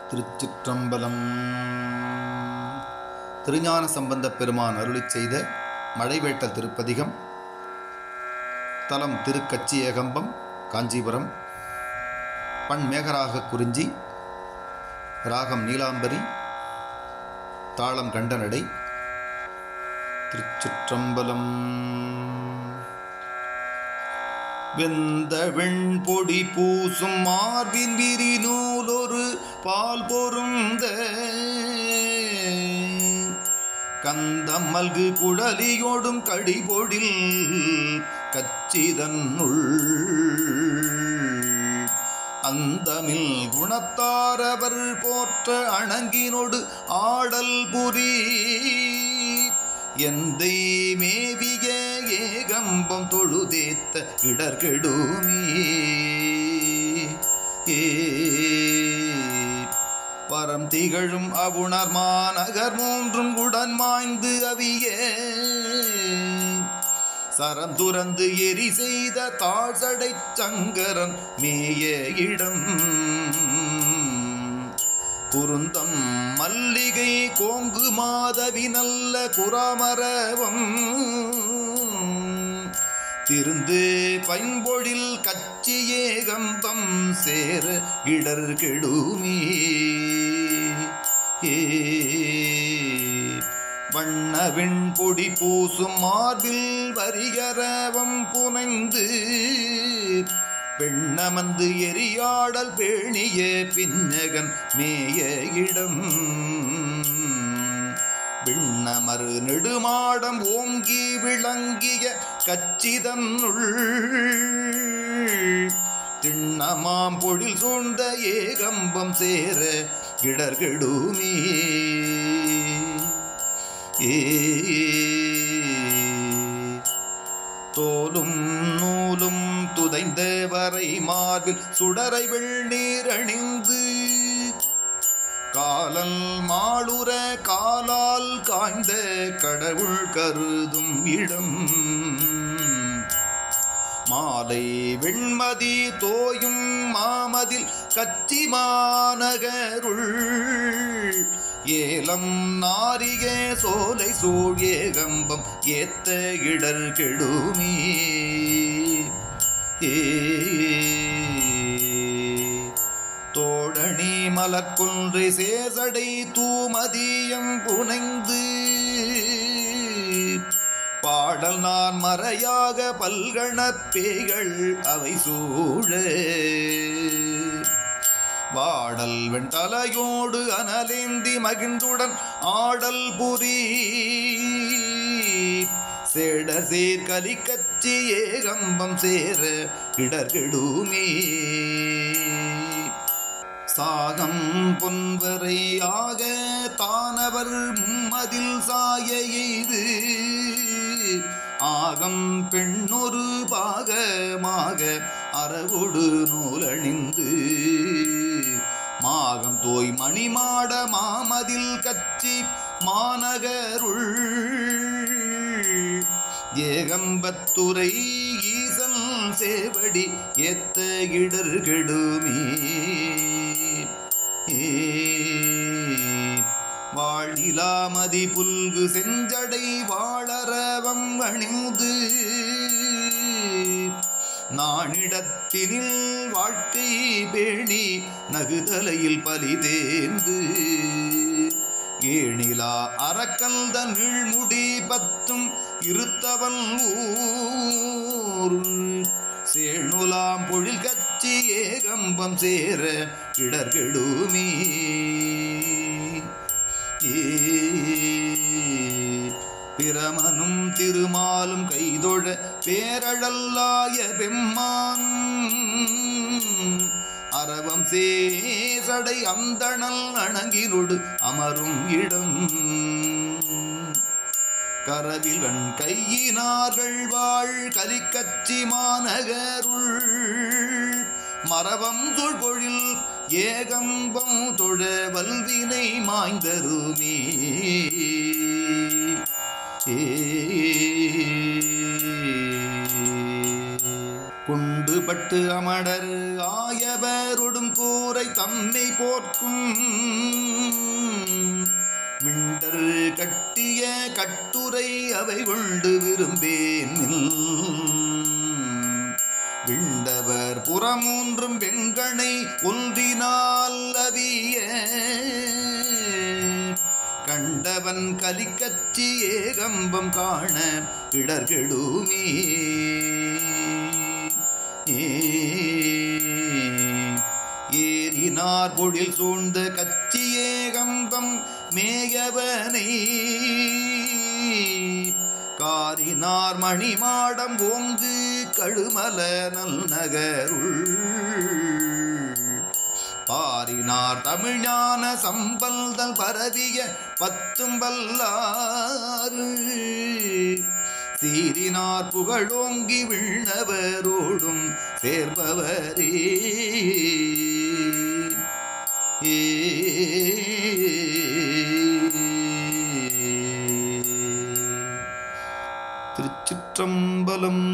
திருச்சிற்றம்பலம். திருஞான சம்பந்தப் பெருமான் அருளிச் செய்த மழைவேட்டல் திருப்பதிகம். தலம் திருக்கச்சி ஏகம்பம், காஞ்சிபுரம். பண் மேகராக குறிஞ்சி, ராகம் நீலாம்பரி, தாளம் கண்டனடை. திருச்சிற்றம்பலம். வெந்த வெண்பொடி பூசும் மார்பின் விரி நூலொரு பால் பொருந்த கந்தம் மல்கு குழலியோடும் கடிபொடில் கச்சிதன்னுள் அந்தமில் குணத்தாரவர் போற்ற அணங்கினொடு ஆடல் புரி எந்தை மேவிய ஏகம்பம் தொழுதேத்த இடர்கெடுமே. பரம் திகழும் அவுணர் மாநகர் மூன்றும் உடன் மாய்ந்து அவிய சரம் துறந்து எரி செய்த தாழ்சடை சங்கரன் மேய இடம் குருந்தம் மல்லிகை கோங்கு மாதவி நல்ல குராமரவம் திருந்து பைம்பொழில் கச்சி ஏகம்பம் சேர இடர் கெடுமே. வண்ணவிண் பொடி பூசும் மார்பில் வரிகரவம் புனைந்து பெண்ணமந்து எரியாடல் பேணிய பின்னகன் மேய இடம் விண்ணமரு நெடுமாடம் ஓங்கி விளங்கிய கச்சிதன்னுள் திண்ணமாம் பொழில் சூழ்ந்த ஏகம்பம் சேர இடர்கெடுமே. தோலும் நூலும் துதைந்த வரை மார்பில் சுடரை வெள்ளீர் அணிந்து காலல் மாளுர காலால் காய்ந்த கடவுள் கருதும் இடம் மாலை வெண்மதி தோயும் மாமதில் கச்சி மாநகருள் ஏலம் நாரிய சோலை சூழ் ஏகம்பம் ஏத்த இடர் கெடுமே. தோடணி மலர்குன்றை சேசடை தூமதியம் புனைந்து பாடல் நான் மறையாக பல்கணப் பேய்கள் அவை சூழ வாடல் வெண்தலையோடு அனலேந்தி மகிழ்ந்துடன் ஆடல் புரி சேடர் சேர் கலிக்கச்சி ஏகம்பம் சேர இடர்கெடுமே. சாகம் பொன்வரை ஆக தானவர் மும்மதில் சாய எய்து ஆகம் பெண்ணொரு பாகமாக அறவொடு நூலணிந்து மாகம் தோய் மணிமாட மாமதில் கச்சி மாநகருள் ஏகம்பத்துரை ஈசன் சேவடி ஏத்த இடர் கெடுமே. வாழிலாமதி புல்கு செஞ்சடை வாழறவம் அணிந்து நானிடத்தினில் வாழ்க்கை பேணி நகுதலையில் பலிதேந்து ஏணிலா அரக்கல்த நீழ்முடி பத்தும் இருத்தவன் ஊர் சேணுலாம் பொழில் கச்சி ஏகம்பம் சேர இடர்கெடுமே. பிரமனும் திருமாலும் கைதொழ பேரழல்லாய பெம்மான் அரவம் சேசடை அந்தணல் அணங்கினொடு அமரும் இடம் கரவில்வன் கையினார்கள் வாழ் கலிக்கச்சி மாநகருள் மரபம் தொழ்பொழில் ஏகம்பம் தொழ வல்வினை மாய்ந்தருமே. குண்டுபட்ட பத்து அமடர் ஆயவருடும் கூரை தம்மை போர்க்கும் மிண்டர் கட்டிய கட்டுரை அவை கொண்டு விரும்பேன் விண்டவர் புறமூன்றும் வெங்கணை ஒன்றினால் அவிய கண்டவன் கலிக்கச்சி ஏகம்பம் காண இடர்கெடுமே ஏறினார் பொழில் சூழ்ந்த கச்சி ஏகம்பம் மேயவனை காரினார் மணிமாடம் ஓங்கு கழுமல நல் நகருள் பாரினார் தமிழ்ஞான சம்பல்தல் பரவிய பத்தும் வல்லாறு சீரினார் புகழோங்கி விண்ணவரோடும் சேர்பவரே திருச்சிற்றம்பலம்.